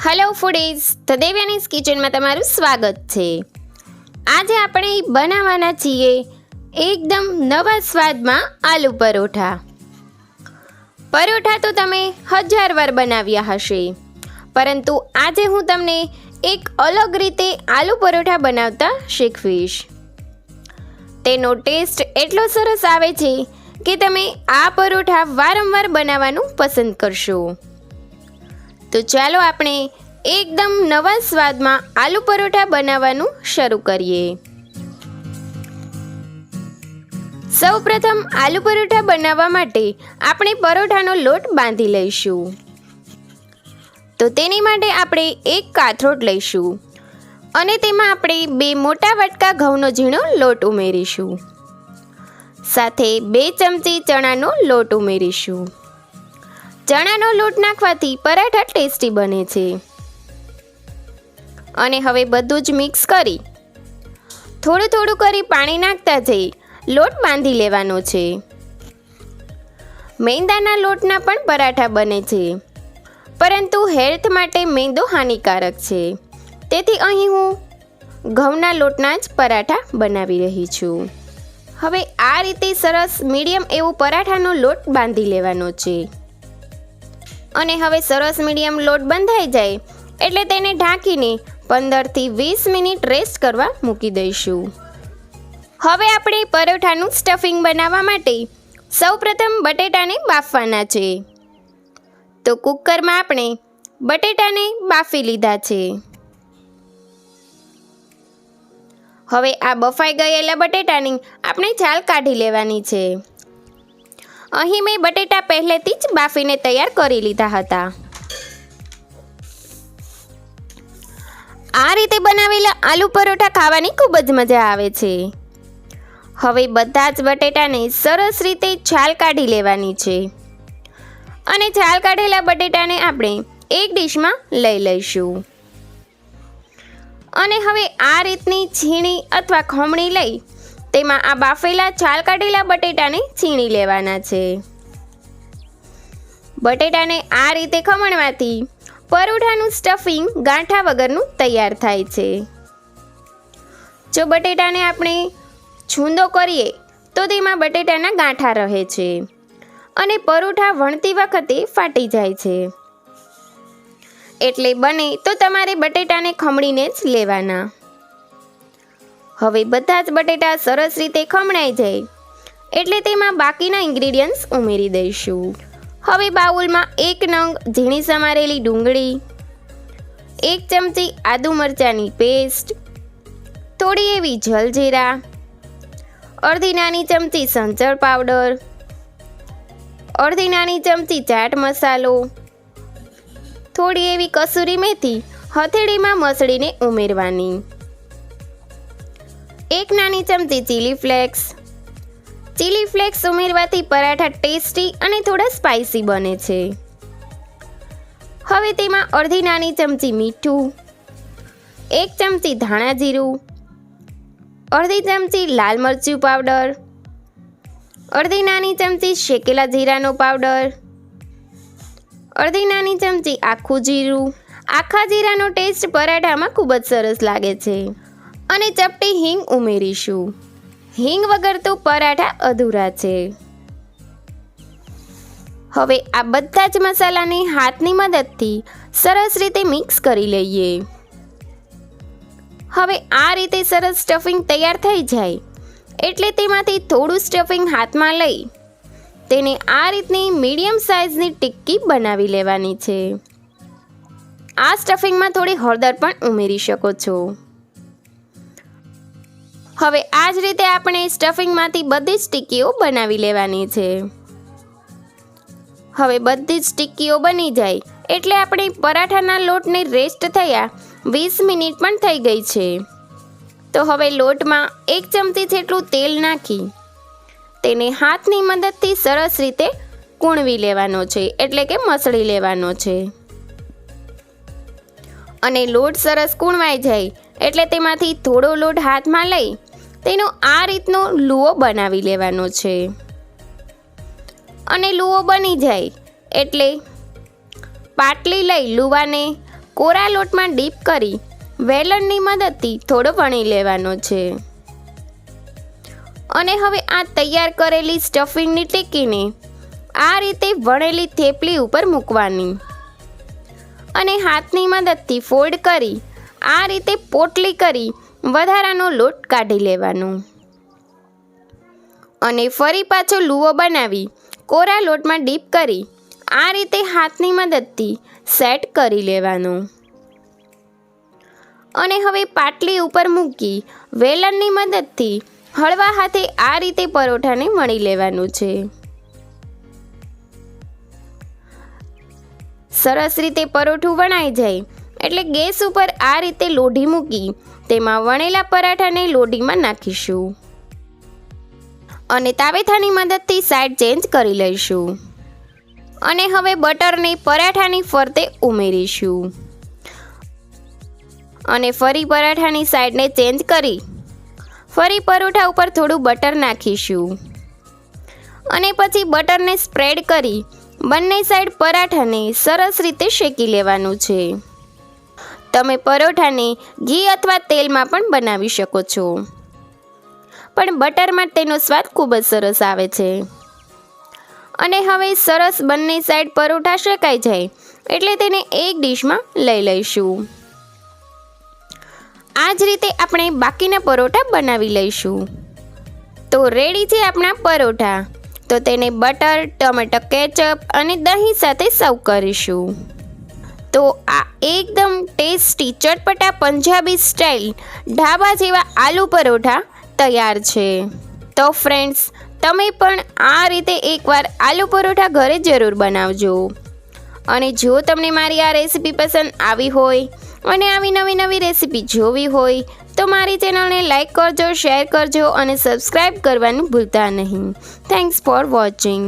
Hello foodies, તો દેવ્યાનીઝ કિચનમાં તમારું સ્વાગત છે। આજે આપણે બનાવવાના છીએ એકદમ નવા સ્વાદમાં આલુ પરોઠા। પરોઠા તો તમે 1000 વાર બનાવ્યા હશે, પરંતુ આજે હું તમને એક અલગ રીતે આલુ પરોઠા બનાવતા શીખવીશ। તેનો ટેસ્ટ એટલો સરસ આવે છે કે તમે આ પરોઠા વારંવાર બનાવવાનું પસંદ કરશો। તો ચાલો આપણે એકદમ નવા સ્વાદમાં આલુ પરોઠા બનાવવાનું શરૂ કરીએ। સૌપ્રથમ આલુ પરોઠા બનાવવા માટે આપણે પરોઠાનો લોટ બાંધી લઈશું। તો તેની માટે આપણે એક કાથરોટ લઈશું અને તેમાં આપણે 2 મોટા વાટકા ઘઉંનો ઝીણો લોટ ઉમેરીશું। સાથે 2 ચમચી ચણાનો લોટ ઉમેરીશું। ચણાનો લોટ નાખવાથી પરાઠા ટેસ્ટી બને છે। અને હવે બધું જ મિક્સ કરી થોડું થોડું કરી પાણી નાખતા જઈ લોટ બાંધી લેવાનો છે। મેંદાના લોટના પણ પરાઠા બને છે, પરંતુ હેલ્થ માટે મેંદો હાનિકારક છે, તેથી અહીં હું ઘઉંના લોટના જ પરાઠા બનાવી રહી છું। હવે આ રીતે સરસ મીડિયમ એવો પરાઠાનો લોટ બાંધી લેવાનો છે। અને હવે સરસ મીડિયમ લોટ બંધાઈ જાય એટલે તેને ઢાંકીને 15 થી 20 મિનિટ રેસ્ટ કરવા મૂકી દઈશું। હવે આપણે પરોઠાનું સ્ટફિંગ બનાવવા માટે સૌપ્રથમ બટેટાને બાફવાના છે। તો કુકરમાં આપણે બટેટાને બાફી લીધા છે। હવે આ બફાઈ ગયેલા બટેટાની આપણે છાલ કાઢી લેવાની છે। અહીં મેં બટેટા પહેલેથી જ બાફીને તૈયાર કરી લીધા હતા। આ રીતે બનાવેલા આલુ પરોઠા ખાવાની ખૂબ જ મજા આવે છે। હવે બધા જ બટેટાને સરસ રીતે છાલ કાઢી લેવાની છે અને છાલ કાઢેલા બટેટાને આપણે એક ડીશમાં લઈ લઈશું। અને હવે આ રીતની છીણી અથવા ખમણી લઈ તેમાં આ બાફેલા છાલ કાઢેલા બટેટાને છીણી લેવાના છે। બટેટાને આ રીતે ખમણવાથી પરોઠાનું સ્ટફિંગ ગાંઠા વગરનું તૈયાર થાય છે। જો બટેટાને આપણે છૂંદો કરીએ તો તેમાં બટેટાના ગાંઠા રહે છે અને પરોઠા વણતી વખતે ફાટી જાય છે। એટલે બને તો તમારે બટેટાને ખમણીને જ લેવાના। હવે બધા જ બટેટા સરસ રીતે ખમણાઈ જાય એટલે તેમાં બાકીના ઇન્ગ્રેડિયન્ટ્સ ઉમેરી દઈશું। હવે બાઉલમાં 1 નંગ ઝીણી સમારેલી ડુંગળી, 1 ચમચી આદુ મરચાંની પેસ્ટ, થોડી એવી જલજીરા, અડધી નાની ચમચી સંચળ પાવડર, અડધી નાની ચમચી ચાટ મસાલો, થોડી એવી કસૂરી મેથી હથેળીમાં મસળીને ઉમેરવાની, 1 નાની ચમચી ચીલી ફ્લેક્સ। ચીલી ફ્લેક્સ ઉમેરવાથી પરાઠા ટેસ્ટી અને થોડા સ્પાઇસી બને છે। હવે તેમાં અડધી નાની ચમચી મીઠું, 1 ચમચી ધાણા જીરું, અડધી ચમચી લાલ મરચું પાવડર, અડધી નાની ચમચી શેકેલા જીરાનો પાવડર, અડધી નાની ચમચી આખું જીરું। આખા જીરાનો ટેસ્ટ પરાઠામાં ખૂબ જ સરસ લાગે છે। અને ચપટી હિંગ ઉમેરીશું। હિંગ વગર તો પરાઠા અધૂરા છે। હવે આ બધા જ મસાલાને હાથની મદદથી સરસ રીતે મિક્સ કરી લઈએ। હવે આ રીતે સરસ સ્ટફિંગ તૈયાર થઈ જાય એટલે તેમાંથી થોડું સ્ટફિંગ હાથમાં લઈ તેને આ રીતની મીડિયમ સાઇઝની ટિક્કી બનાવી લેવાની છે। આ સ્ટફિંગમાં થોડી હળદર પણ ઉમેરી શકો છો। હવે આ જ રીતે આપણે સ્ટફિંગમાંથી બધી જ ટિક્કીઓ બનાવી લેવાની છે। હવે બધી જ ટિક્કીઓ બની જાય એટલે આપણે પરાઠાના લોટને રેસ્ટ થયા 20 મિનિટ પણ થઈ ગઈ છે। તો હવે લોટમાં 1 ચમચી જેટલું તેલ નાખી તેને હાથની મદદથી સરસ રીતે કૂણવી લેવાનો છે, એટલે કે મસળી લેવાનો છે। અને લોટ સરસ કૂણવાઈ જાય એટલે તેમાંથી થોડો લોટ હાથમાં લઈ તેનો આ રીતનો લુઓ બનાવી લેવાનો છે। અને લુઓ બની જાય એટલે પાટલી લઈ લુવાને કોરા લોટમાં ડીપ કરી વેલણની મદદથી થોડો વણી લેવાનો છે. અને હવે આ તૈયાર કરેલી સ્ટફિંગની ટિક્કીને આ રીતે વણેલી થેપલી ઉપર મૂકવાની અને હાથની મદદથી ફોલ્ડ કરી આ રીતે પોટલી કરી વધારાનો લોટ કાઢી લેવાનો અને ફરી પાછો લુવો બનાવી કોરા લોટમાં ડીપ કરી આ રીતે હાથની મદદથી સેટ કરી લેવાનો અને હવે પાટલી ઉપર મૂકી વેલણની મદદથી હળવા હાથે આ રીતે પરોઠાને વણી લેવાનું છે. સરસ રીતે પરોઠું વણાઈ જાય એટલે ગેસ ઉપર આ રીતે લોઢી મૂકી તેમાં વણેલા પરાઠાને લોઢીમાં નાખીશું અને તાવેથાની મદદથી સાઈડ ચેન્જ કરી લઈશું અને હવે બટરને પરાઠાની ફરતે ઉમેરીશું અને ફરી પરાઠાની સાઈડને ચેન્જ કરી ફરી પરોઠા ઉપર થોડું બટર નાખીશું અને પછી બટરને સ્પ્રેડ કરી બંને સાઈડ પરાઠાને સરસ રીતે શેકી લેવાનું છે. તમે પરોઠાને ઘી અથવા તેલમાં પણ બનાવી શકો છો, પણ બટરમાં તેનો સ્વાદ ખૂબ જ સરસ આવે છે. અને હવે સરસ બંને સાઈડ પરોઠા શેકાઈ જાય એટલે તેને એક ડીશમાં લઈ લઈશું. આ જ રીતે આપણે બાકીના પરોઠા બનાવી લઈશું. તો રેડી છે આપણા પરોઠા. તો તેને બટર, ટમેટો કેચઅપ અને દહીં સાથે સર્વ કરીશું. તો આ એકદમ ટેસ્ટી ચટપટા પંજાબી સ્ટાઇલ ઢાબા જેવા આલુ પરોઠા તૈયાર છે. તો ફ્રેન્ડ્સ, તમે પણ આ રીતે એકવાર આલુ પરોઠા ઘરે જરૂર બનાવજો. અને જો તમને મારી આ રેસીપી પસંદ આવી હોય અને આવી નવી નવી રેસીપી જોવી હોય તો મારી ચેનલને લાઈક કરજો, શેર કરજો અને સબસ્ક્રાઈબ કરવાનું ભૂલતા નહીં. Thanks for watching.